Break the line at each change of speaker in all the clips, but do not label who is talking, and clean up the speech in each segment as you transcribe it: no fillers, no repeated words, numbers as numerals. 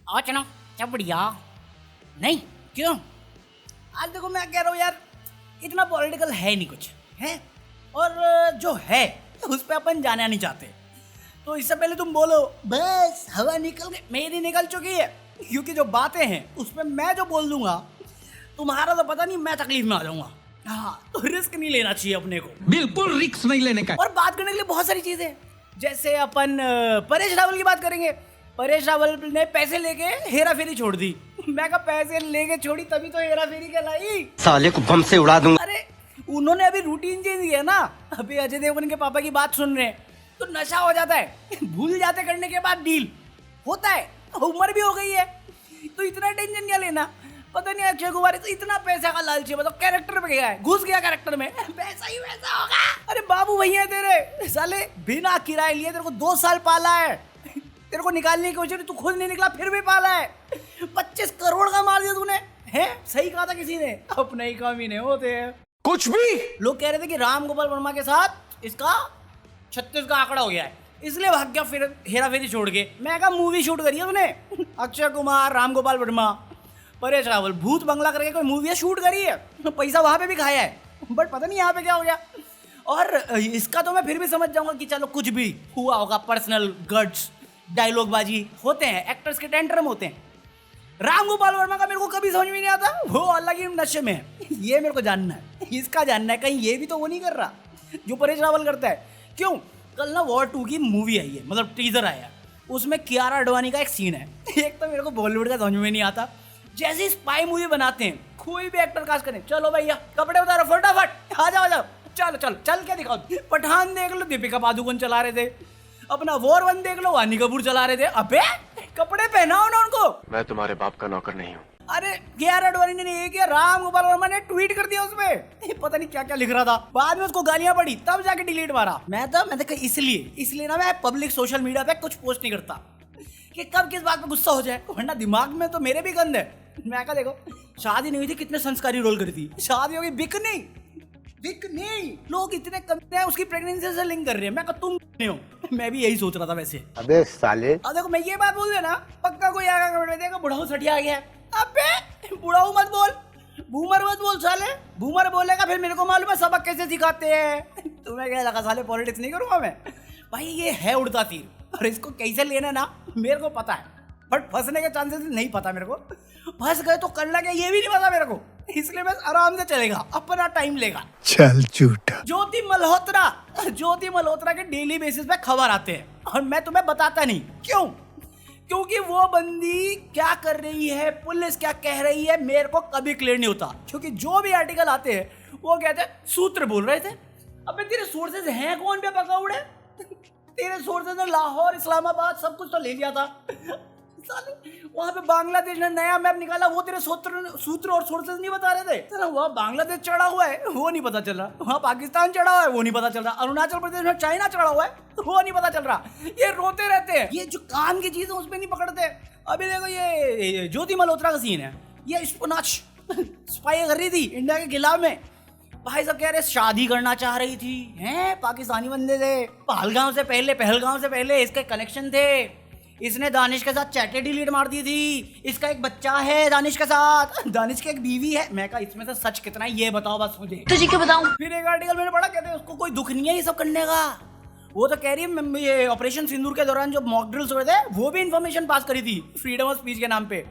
आओ चलो, सब बढ़िया। नहीं क्यों? आज देखो मैं कह रहा हूँ यार, इतना पॉलिटिकल है नहीं कुछ है, और जो है उस पर अपन जाना नहीं चाहते। तो इससे पहले तुम बोलो बस हवा निकल गई, मेरी निकल चुकी है, क्योंकि जो बातें हैं उस पर मैं जो बोल दूंगा तुम्हारा तो पता नहीं, मैं तकलीफ में आ जाऊंगा। हाँ, तो रिस्क नहीं लेना चाहिए अपने को, बिल्कुल रिस्क नहीं लेने का। और बात करने के लिए बहुत सारी चीजें, जैसे अपन परेश रावल की बात करेंगे। परेश रावल ने पैसे लेके हेरा फेरी छोड़ दी। मैं कहा पैसे लेके छोड़ी तभी तो हेरा फेरी कहलाई, साले को बम से उड़ा दूंगा। अरे उन्होंने अभी रूटीन चेंज किया ना, अभी अजय देवगन के पापा की बात सुन रहे हैं तो नशा हो जाता है, भूल जाते करने के बाद डील होता है, उम्र भी हो गई है तो इतना टेंशन क्या लेना। पता नहीं अक्षय कुमार तो इतना पैसा का लालची है, मतलब कैरेक्टर में गया है, घुस गया कैरेक्टर में, पैसा ही वैसा होगा। अरे बाबू भैया तेरे साले बिना किराए लिए तेरे को 2 साल पाला है, तेरे को निकालने की कोशिश तू खुद नहीं निकला फिर भी पाला है। 25 करोड़ का मार दिया तूने, है सही कहा था किसी ने, अपने ही काम ही नहीं होते हैं कुछ भी। लोग कह रहे थे कि राम गोपाल वर्मा के साथ इसका 36 का आंकड़ा हो गया है, इसलिए भाग गया फिर हेरा फेरी छोड़ के। मैं कहा मूवी शूट करी है उसने, अक्षय कुमार, राम गोपाल वर्मा, परेश रावल, भूत बंगला करके कोई मूवी शूट करी है, पैसा वहां पे भी खाया है, बट पता नहीं यहाँ पे क्या हो गया। और इसका तो मैं फिर भी समझ जाऊंगा कि चलो कुछ भी हुआ होगा, पर्सनल गट्स, डायलॉग बाजी होते हैं, एक्टर्स के टेंट्रम होते हैं। राम गोपाल वर्मा का मेरे को कभी समझ में नहीं आता, वो अलग ही नशे में है, ये मेरे को जानना है, इसका जानना है, कहीं ये भी तो वो नहीं कर रहा जो परेश रावल करता है। क्यों? कल ना वॉर 2 की मूवी आई है, मतलब टीजर आया, उसमें कियारा आडवाणी का एक सीन है। एक तो मेरे को बॉलीवुड का समझ में नहीं आता, जैसे स्पाई मूवी बनाते हैं कोई भी एक्टर कास्ट करें, चलो भैया कपड़े उतारो फटाफट, आ जाओ चलो चलो चल क्या दिखाओ। पठान देख लो, दीपिका पादुकोण चला रहे थे, अपना वॉर 1 देख लो, वानी कपूर चला रहे थे, अबे कपड़े पहनाओ ना उनको। मैं तुम्हारे बाप का नौकर नहीं हूँ। अरे कियारा आडवाणी ने ये किया, राम गोपाल वर्मा ने ट्वीट कर दिया उसमें, पता नहीं क्या क्या लिख रहा था, बाद में उसको गालियां पड़ी तब जाके डिलीट मारा। मैं इसलिए ना मैं पब्लिक सोशल मीडिया पे कुछ पोस्ट नहीं करता कि कब किस बात पे गुस्सा हो जाए, वरना दिमाग में तो मेरे भी गंद है। मैं कहा देखो शादी नहीं हुई थी, कितने संस्कारी रोल करी थी, शादी हो गई बिक नहीं, लोग इतने कम हैं उसकी प्रेगनेंसी से लिंक कर रहे हैं। मैं कहा तुम नहीं हो, मैं भी यही सोच रहा था वैसे। अबे साले, अब देखो मैं ये बात बोल देना, पक्का कोई आएगा कमेंट में देगा बुढ़ाऊ सटिया आ गया। अबे बुढ़ाऊ मत बोल, बूमर मत बोल साले, बूमर बोलेगा फिर मेरे को मालूम है सबक कैसे सिखाते हैं। तुम्हें क्या लगा साले पॉलिटिक्स नहीं करूंगा मैं? भाई ये है उड़ता तीर, और इसको कैसे लेना ना मेरे को पता है, बट फंसने के चांसेस नहीं पता मेरे को, फंस गए तो करना क्या ये भी नहीं पता मेरे को, इसलिए बस आराम से चलेगा, अपना टाइम लेगा। चल झूठा। ज्योति मल्होत्रा के डेली बेसिस पे खबर आते हैं और मैं तुम्हें बताता नहीं, क्यों? क्योंकि वो बंदी क्या कर रही है, पुलिस क्या कह रही है, मेरे को कभी क्लियर नहीं होता, क्योंकि जो भी आर्टिकल आते हैं वो कहते हैं सूत्र बोल रहे थे। अबे तेरे सोर्सेज हैं कौन पे पकौड़े? तेरे सोर्सेज ने लाहौर, इस्लामाबाद सब कुछ तो ले लिया था, वहां पे बांग्लादेश ने नया मैप निकाला, वो तेरे सूत्र और सोर्सेज नहीं बता रहे थे। वहाँ बांग्लादेश चढ़ा हुआ है वो नहीं पता चल रहा, वहाँ पाकिस्तान चढ़ा हुआ है वो नहीं पता चल रहा, अरुणाचल प्रदेश में चाइना चढ़ा हुआ है वो नहीं पता चल रहा। ये रोते रहते हैं, ये जो काम की चीज है उसमें नहीं पकड़ते। अभी देखो ये ज्योति मल्होत्रा का सीन है, ये स्पाई कर रही थी इंडिया के खिलाफ में, भाई सब कह रहे शादी करना चाह रही थी, हैं पाकिस्तानी बंदे थे, पहलगांव से पहले इसके कनेक्शन थे, इसने दानिश के साथ चैटें डिलीट मार दी थी, इसका एक बच्चा है दानिश के साथ, दानिश की एक बीवी है। मैं कहा इसमें से सच कितना है ये बताओ बस मुझे, तुझे क्या बताऊं। फिर एक आर्टिकल मैंने पढ़ा, कहते हैं उसको कोई दुख नहीं है ये सब करने का, वो तो कह रही है ये ऑपरेशन सिंदूर के दौरान जो मॉक ड्रिल्स हुए थे वो भी इन्फॉर्मेशन पास करी थी फ्रीडम ऑफ स्पीच के नाम पे।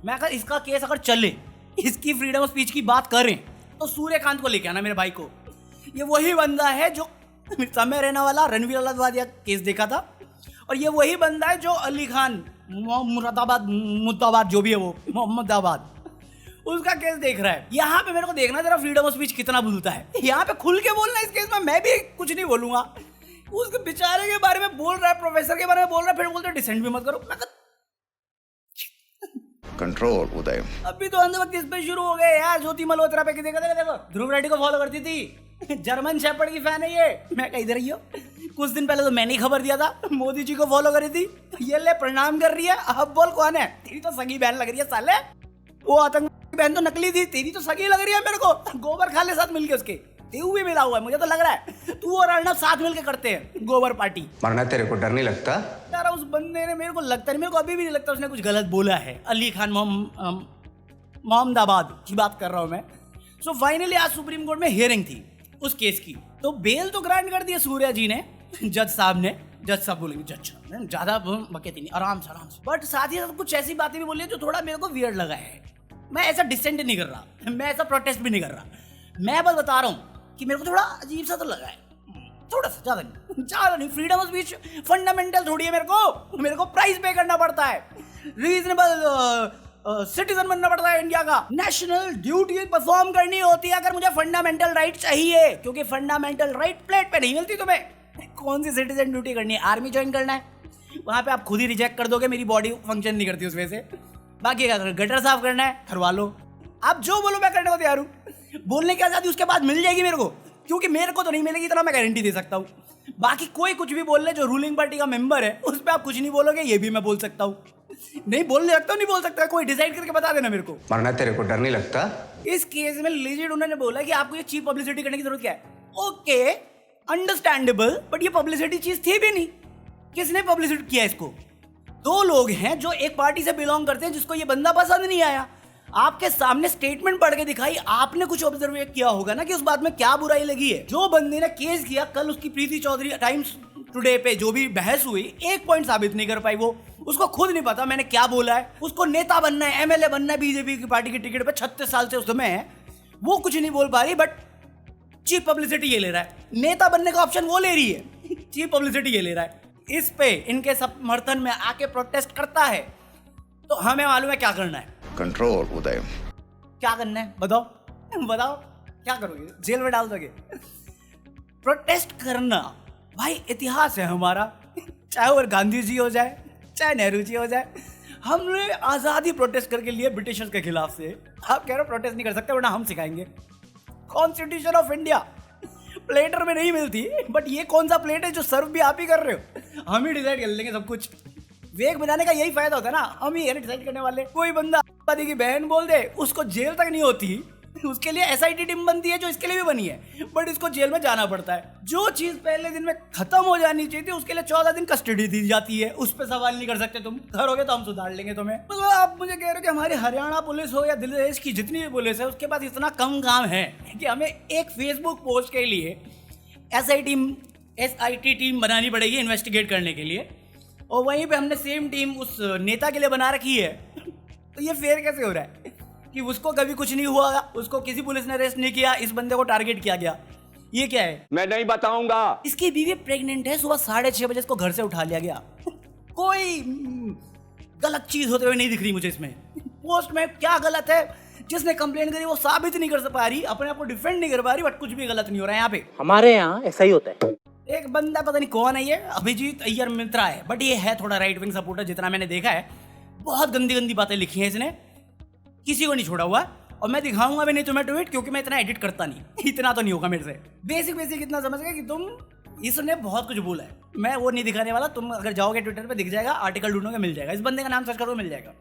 मैं कहा इसका केस अगर चले, इसकी फ्रीडम ऑफ स्पीच की बात करें तो सूर्यकांत को लेके आना मेरे भाई को, ये वही बंदा है जो समय रहने वाला रणवीर अलाहाबादिया केस देखा था, और ये वही बंदा है जो अली खान मुद्दाबाद जो भी है वो मोहम्मदाबाद उसका केस देख रहा है। यहाँ पे मेरे को देखना जरा फ्रीडम ऑफ स्पीच कितना भूलता है, यहाँ पे खुल के बोलना इस केस में, मैं भी कुछ नहीं बोलूंगा, उसके बेचारे के बारे में बोल रहा है, प्रोफेसर के बारे में बोल रहा है, फिर बोलते डिसेंट भी मत करो। कंट्रोल उदय, अभी तो अंधभक्त इस पे शुरू हो गए यार, ज्योति मल्होत्रा पे देखो ध्रुव रेड्डी को फॉलो करती थी, जर्मन शेपर्ड की फैन है ये। मैं कह इधर ही हूँ, कुछ दिन पहले तो मैंने ही खबर दिया था मोदी जी को फॉलो करी थी, ये ले प्रणाम कर रही है, अब बोल कौन है? तेरी तो सगी बहन लग रही है साले, वो आतंकवादी बहन तो नकली थी, तेरी तो सगी लग रही है मेरे को, गोबर खा ले साथ मिलके उसके। तू भी मिला हुआ है, मुझे तो लग रहा है तू और अर्नब साथ मिलके करते हैं गोबर पार्टी।
मरना तेरे को डर नहीं लगता?
यार उस बंदे ने, मेरे को लगता नहीं, मेरे को अभी भी नहीं लगता उसने कुछ गलत बोला है। अली खान मोहम्मदाबाद की बात कर रहा हूँ मैं। सो फाइनली आज सुप्रीम कोर्ट में हियरिंग थी उस केस की, तो बेल तो ग्रांट कर दिया सूर्या जी ने, जज साहब बोलेंगे, जज साहब ने ज्यादा बकेती नहीं, आराम से। बट साथ ही साथ कुछ ऐसी बातें भी बोली जो थोड़ा मेरे को वियर्ड लगा है। मैं ऐसा डिसेंट नहीं कर रहा, मैं ऐसा प्रोटेस्ट भी नहीं कर रहा, मैं बस बता रहा हूँ कि मेरे को थोड़ा अजीब सा तो लगा है, थोड़ा सा, ज्यादा नहीं। फ्रीडम ऑफ स्पीच फंडामेंटल थोड़ी है, मेरे को प्राइस पे करना पड़ता है, रीजनेबल सिटीजन बनना पड़ता है इंडिया का, नेशनल ड्यूटी परफॉर्म करनी होती है अगर मुझे फंडामेंटल राइट चाहिए, क्योंकि फंडामेंटल राइट प्लेट पे नहीं मिलती तुम्हें। कौन सी सिटीजन ड्यूटी करनी है? आर्मी ज्वाइन करना है, वहां पे आप खुद ही रिजेक्ट कर दोगे, मेरी बॉडी फंक्शन नहीं करती उस वजह से। बाकी अगर गटर साफ करना है करवा लो, आप जो बोलो मैं करने को तैयार हूँ। बोलने की आजादी उसके बाद मिल जाएगी मेरे को, क्योंकि मेरे को तो नहीं मिलेगी, इतना मैं गारंटी दे सकता हूँ। बाकी कोई कुछ भी बोल ले जो रूलिंग पार्टी का मेंबर है, उस पर आप कुछ नहीं बोलोगे, ये भी मैं बोल सकता हूँ। नहीं बोलने लगता हूँ, नहीं बोल सकता, कोई डिसाइड करके बता देना मेरे को।
मरना तेरे को डर नहीं लगता?
इस केस में लीजिट उन्होंने बोला कि आपको ये चीप पब्लिसिटी करने की जरूरत क्या है। ओके अंडरस्टैंडेबल, बट ये पब्लिसिटी चीज थी भी नहीं। किसने पब्लिसिटी किया इसको? दो लोग हैं जो एक पार्टी से बिलोंग करते हैं, जिसको ये बंदा पसंद नहीं आया, आपके सामने स्टेटमेंट पढ़ के दिखाई, आपने कुछ ऑब्जर्व किया होगा ना कि उस बात में क्या बुराई लगी है। जो बंदे ने केस किया, कल उसकी प्रीति चौधरी टाइम्स टुडे पे जो भी बहस हुई, एक पॉइंट साबित नहीं कर पाई वो, उसको खुद नहीं पता मैंने क्या बोला है। उसको नेता बनना है, एमएलए बनना है, बीजेपी की पार्टी की टिकट पे 36 साल से उस समय है, वो कुछ नहीं बोल पा रही, बट चीप पब्लिसिटी ये ले रहा है। नेता बनने का ऑप्शन वो ले रही है, चीप पब्लिसिटी ये ले रहा है। इस पे इनके समर्थन में आके प्रोटेस्ट करता है, तो हमें मालूम है क्या करना है।
कंट्रोल उदय,
क्या करना है बताओ, क्या करोगे? जेल में डाल दोगे? प्रोटेस्ट करना भाई इतिहास है हमारा, चाहे वो गांधी जी हो जाए, चाहे नेहरू जी हो जाए, हमने आजादी प्रोटेस्ट करके लिए ब्रिटिशर्स के खिलाफ से। आप कह रहे हो प्रोटेस्ट नहीं कर सकते, वरना हम सिखाएंगे। कॉन्स्टिट्यूशन ऑफ इंडिया प्लेटर में नहीं मिलती, बट ये कौन सा प्लेट है जो सर्व भी आप ही कर रहे हो? हम ही डिसाइड कर लेंगे सब कुछ। वेग बनाने का यही फायदा होता है ना, हम ही डिसाइड करने वाले। कोई बंदा आबादी की बहन बोल दे, उसको जेल तक नहीं होती, उसके लिए एसआईटी टीम बनती है जो इसके लिए भी बनी है, बट इसको जेल में जाना पड़ता है। जो चीज पहले दिन में खत्म हो जानी चाहिए थी, उसके लिए 14 दिन कस्टडी दी जाती है। उस पर सवाल नहीं कर सकते तुम, करोगे तो हम सुधार लेंगे तुम्हें। तो आप मुझे कह रहे हो कि हमारी हरियाणा पुलिस हो या देश की जितनी भी पुलिस है, उसके पास इतना कम काम है कि हमें एक फेसबुक पोस्ट के लिए एसआईटी टीम बनानी पड़ेगी इन्वेस्टिगेट करने के लिए, और वहीं पे हमने सेम टीम उस नेता के लिए बना रखी है। तो ये फेयर कैसे हो रहा है कि उसको कभी कुछ नहीं हुआ, उसको किसी पुलिस ने अरेस्ट नहीं किया, इस बंदे को टारगेट किया गया? ये क्या है?
मैं नहीं बताऊंगा।
इसकी बीवी प्रेग्नेंट है, सुबह 6:30 बजे इसको घर से उठा लिया गया। कोई गलत चीज होते हुए नहीं दिख रही मुझे इसमें। पोस्ट में क्या गलत है? जिसने कंप्लेंट करी वो साबित नहीं कर पा रही, अपने आप को डिफेंड नहीं कर पा रही, बट कुछ भी गलत नहीं हो रहा है यहाँ पे।
हमारे यहाँ ऐसा ही होता है।
एक बंदा पता नहीं कौन है ये, अभिजीत अय्यर मित्रा है, बट ये है थोड़ा राइट विंग सपोर्टर जितना मैंने देखा है। बहुत गंदी गंदी बातें लिखी हैं इसने, किसी को नहीं छोड़ा हुआ, और मैं दिखाऊंगा भी नहीं तुम्हें ट्वीट, क्योंकि मैं इतना एडिट करता नहीं, इतना तो नहीं होगा मेरे से। बेसिक इतना समझ गए कि तुम, इसने बहुत कुछ बोला है, मैं वो नहीं दिखाने वाला। तुम अगर जाओगे ट्विटर पे दिख जाएगा, आर्टिकल ढूंढोगे मिल जाएगा, इस बंदे का नाम सर्च करो मिल जाएगा,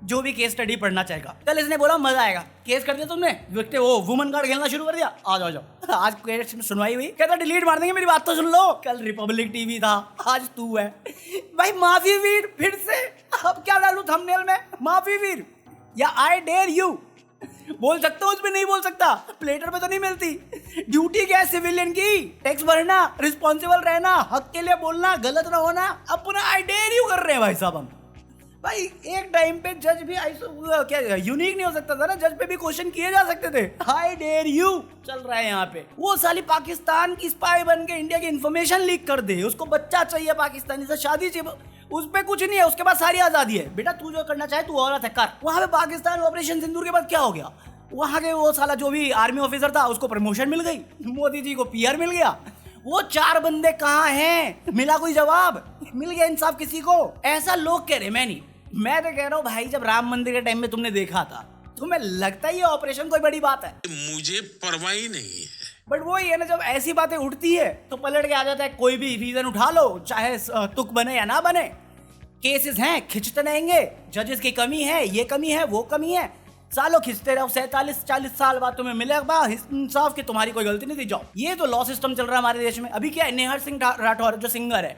जो भी केस स्टडी पढ़ना चाहेगा। कल इसने बोला मजा आएगा, केस कर दिया तुमने, व्यक्ति वो वुमन कार्ड खेलना शुरू कर दिया, आ जाओ। आज केस सुनवाई हुई, कहता डिलीट मार देंगे, मेरी बात तो सुन लो। कल रिपब्लिक टीवी था, आज तू है भाई। माफी वीर फिर से, अब क्या डालूं थंबनेल में? माफी वीर या आई डेयर यू बोल सकता हूँ, उसमें नहीं बोल सकता, प्लेटर पे तो नहीं मिलती। ड्यूटी क्या है सिविलियन की? टैक्स भरना, रिस्पॉन्सिबल रहना, हक के लिए बोलना, गलत ना होना। अब पुनः आई डेयर यू कर रहे हैं भाई साहब हम। भाई एक टाइम पे जज भी क्या यूनिक नहीं हो सकता था ना, जज पे भी क्वेश्चन किए जा सकते थे। आई डेयर यू चल रहा है यहाँ पे। वो साली पाकिस्तान की स्पाई बन के इंडिया की इंफॉर्मेशन लीक कर दे, उसको बच्चा चाहिए पाकिस्तानी से, शादी चाहिए, उस पे कुछ नहीं है, उसके बाद सारी आजादी है। बेटा तू जो करना चाहे तू औरत है कर। वहां पे पाकिस्तान ऑपरेशन सिंदूर के बाद क्या हो गया? वहां के वो साला जो भी आर्मी ऑफिसर था उसको प्रमोशन मिल गई, मोदी जी को पीआर मिल गया। वो 4 बंदे कहाँ हैं? मिला कोई जवाब? मिल गया इंसाफ किसी को? ऐसा लोग कह रहे, मैं नहीं। मैं तो कह रहा हूँ भाई, जब राम मंदिर के टाइम में तुमने देखा था, तुम्हें लगता है ये ऑपरेशन कोई बड़ी बात है?
मुझे परवाह ही नहीं है।
बट वो ही है ना, जब ऐसी बातें उठती है तो पलट के आ जाता है। कोई भी रीजन उठा लो, चाहे तुक बने या ना बने, केसेस हैं, खिंचते रहेंगे। जजेस की कमी है, ये कमी है, वो कमी है। सालों खिंचते रहो, 47-40 साल बाद तुम्हें मिलेगा इंसाफ कि तुम्हारी कोई गलती नहीं थी, जाओ। ये तो लॉ सिस्टम चल रहा है हमारे देश में। अभी क्या है, नेहर सिंह राठौर जो सिंगर है,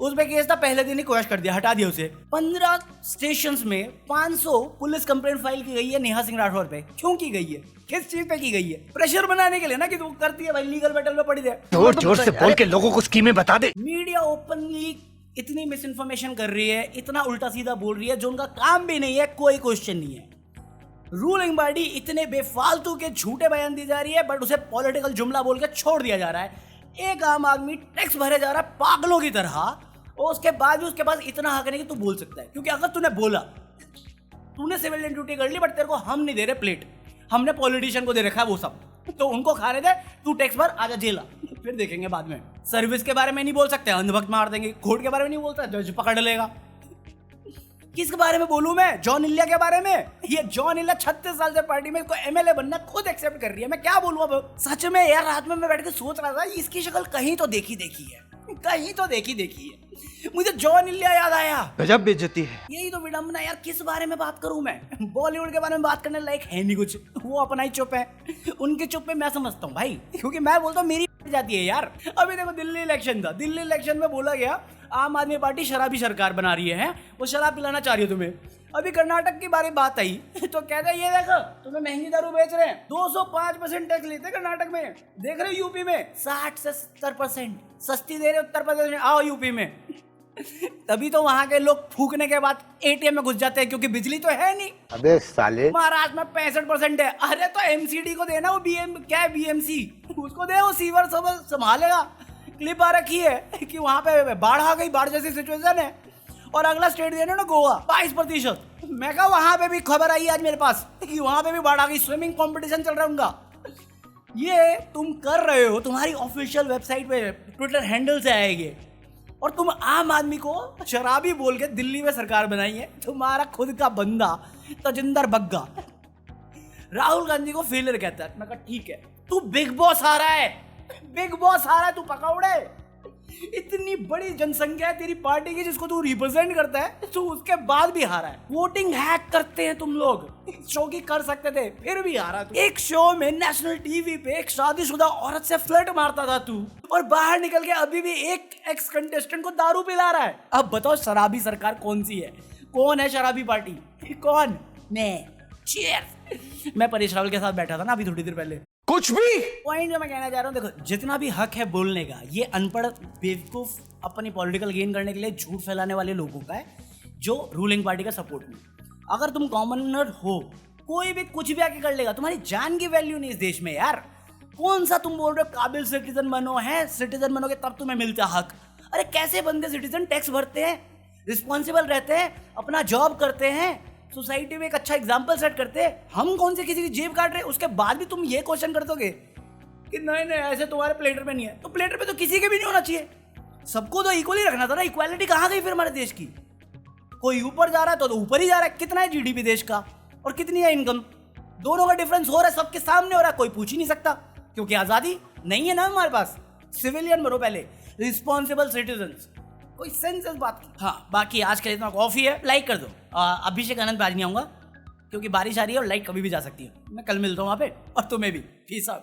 उस पे केस था, पहले दिन ही क्वेश कर दिया, हटा दिया उसे। 15 स्टेशंस में 500 पुलिस कंप्लेंट फाइल की गई है नेहा सिंह राठौर पे। क्यों की गई है, किस चीज पे की गई है? प्रेशर बनाने के लिए ना, कि तू करती है भाई, लीगल बैटल में पड़ी है।
जोर जोर से बोल के लोगों को स्कीमें बता दे।
मीडिया ओपनली इतनी मिस इन्फॉर्मेशन कर रही है, इतना उल्टा सीधा बोल रही है, जो उनका काम भी नहीं है, कोई क्वेश्चन नहीं है। रूलिंग बॉडी इतने बेफालतू के झूठे बयान दी जा रही है, बट उसे पॉलिटिकल जुमला बोल के छोड़ दिया जा रहा है। एक आम आदमी टैक्स भरे जा रहा है पागलों की तरह, और उसके बाद भी उसके पास इतना हक नहीं कि तू बोल सकता है। क्योंकि अगर तूने बोला, तूने सिविलियन ड्यूटी कर ली, बट तेरे को हम नहीं दे रहे प्लेट, हमने पॉलिटिशियन को दे रखा है वो सब, तो उनको खाने दे, तू टैक्स भर, आजा जेला, फिर देखेंगे बाद में। सर्विस के बारे में नहीं बोल सकते, अंधभक्त मार देंगे। कोर्ट के बारे में नहीं बोलता, जज पकड़ लेगा। किसके बारे में बोलूं मैं? जॉन इलिया के बारे में। ये जॉन इलिया 36 साल से पार्टी में, इसको एमएलए बनना खुद एक्सेप्ट कर रही है। मैं क्या बोलूं अब? सच में यार, रात में मैं बैठ के सोच रहा था, इसकी शक्ल कहीं तो देखी है, कहीं तो देखी है। मुझे जॉन इलिया याद आया।
गजब बेइज्जती है।
यही तो विडंबना यार, किस बारे में बात करूं मैं? बॉलीवुड के बारे में बात करने लायक है नहीं कुछ, वो अपना ही चुप है। उनके चुप पे मैं समझता हूँ भाई, क्योंकि मैं बोलता हूँ मेरी जाती है यार। अभी देखो दिल्ली इलेक्शन था, दिल्ली इलेक्शन में बोला गया आम आदमी पार्टी शराबी सरकार बना रही है, वो शराब पिलाना चाह रही है तुम्हें। अभी कर्नाटक की बारे बात आई तो कहते हैं ये देखो तुम्हें महंगी दारू बेच रहे हैं, 205% टैक्स लेते हैं कर्नाटक में। देख रहे हो यूपी में 60 से 70% सस्ती दे रहे उत्तर प्रदेश में, आओ यूपी में। तभी तो वहां के लोग फूकने के बाद एटीएम में घुस जाते हैं, क्योंकि बिजली तो है नहीं।
अबे साले,
महाराष्ट्र में 65% है। अरे तो एमसीडी को देना, वो बीएमसी उसको दे, वो सीवर सब संभालेगा। क्लिप आ रखी है कि वहां पे बाढ़ आ गई, बाढ़ जैसी सिचुएशन है, और अगला स्टेट देना ना गोवा 22%। मैं कहा वहां पे भी खबर आई आज मेरे पास कि वहां पे भी बाढ़ आ गई, स्विमिंग कंपटीशन चल रहा है उनका। ये तुम कर रहे हो, तुम्हारी ऑफिशियल वेबसाइट पे ट्विटर हैंडल से आएंगे, और तुम आम आदमी को शराबी बोल के दिल्ली में सरकार बनाई है। तुम्हारा खुद का बंदा तजिंदर बग्गा राहुल गांधी को फेलियर कहता है। मैं कहा ठीक है, तू बिग बॉस आ रहा है, बिग बॉस आ रहा है, तू पकौड़े। इतनी बड़ी जनसंख्या है तेरी पार्टी की जिसको तू रिप्रेजेंट करता है, तू उसके बाद भी हारा है। वोटिंग हैक करते हैं तुम लोग, शो की कर सकते थे, फिर भी हारा तू। एक शो में नेशनल टीवी पे एक शादीशुदा औरत से फ्लर्ट मारता था तू, और बाहर निकल के अभी भी एक एक्स कंटेस्टेंट को दारू पिला रहा है। अब बताओ शराबी सरकार कौन सी है? कौन है शराबी पार्टी? कौन? मैं। चीयर्स। मैं परेश रावल के साथ बैठा था ना अभी थोड़ी देर पहले।
कुछ भी
पॉइंट जो मैं कहना चाह रहा हूँ, देखो जितना भी हक है बोलने का, ये अनपढ़ बेवकूफ अपनी पॉलिटिकल गेन करने के लिए झूठ फैलाने वाले लोगों का है, जो रूलिंग पार्टी का सपोर्ट में। अगर तुम कॉमनर हो, कोई भी कुछ भी आके कर लेगा, तुम्हारी जान की वैल्यू नहीं इस देश में यार। कौन सा तुम बोल रहे हो काबिल सिटीजन बनो, है सिटीजन बनोगे तब तुम्हें मिलता हक। अरे कैसे बंदे सिटीजन टैक्स भरते हैं, रिस्पॉन्सिबल रहते हैं, अपना जॉब करते हैं, सोसाइटी में एक अच्छा एग्जाम्पल सेट करते हैं। हम कौन से किसी की जेब काट रहे हैं, उसके बाद भी तुम ये क्वेश्चन कर दोगे कि नहीं नहीं ऐसे तुम्हारे प्लेटर पे नहीं है। तो प्लेटर पे तो किसी के भी नहीं होना चाहिए, सबको तो इक्वली रखना था ना। इक्वालिटी कहाँ गई फिर हमारे देश की? कोई ऊपर जा रहा है तो ऊपर ही जा रहा है। कितना है जीडीपी देश का और कितनी है इनकम, दोनों का डिफरेंस हो रहा है, सबके सामने हो रहा है, कोई पूछ ही नहीं सकता, क्योंकि आज़ादी नहीं है ना हमारे पास। सिविलियन बनो पहले, रिस्पॉन्सिबल सिटीजन्स, कोई सेंस इस बात की। हाँ बाकी आज के लिए इतना कॉफी है, लाइक कर दो। अभिषेक आनंद पे आज नहीं आऊँगा क्योंकि बारिश आ रही है और लाइट कभी भी जा सकती है। मैं कल मिलता हूँ वहाँ पे, और तुम्हें भी। Peace out.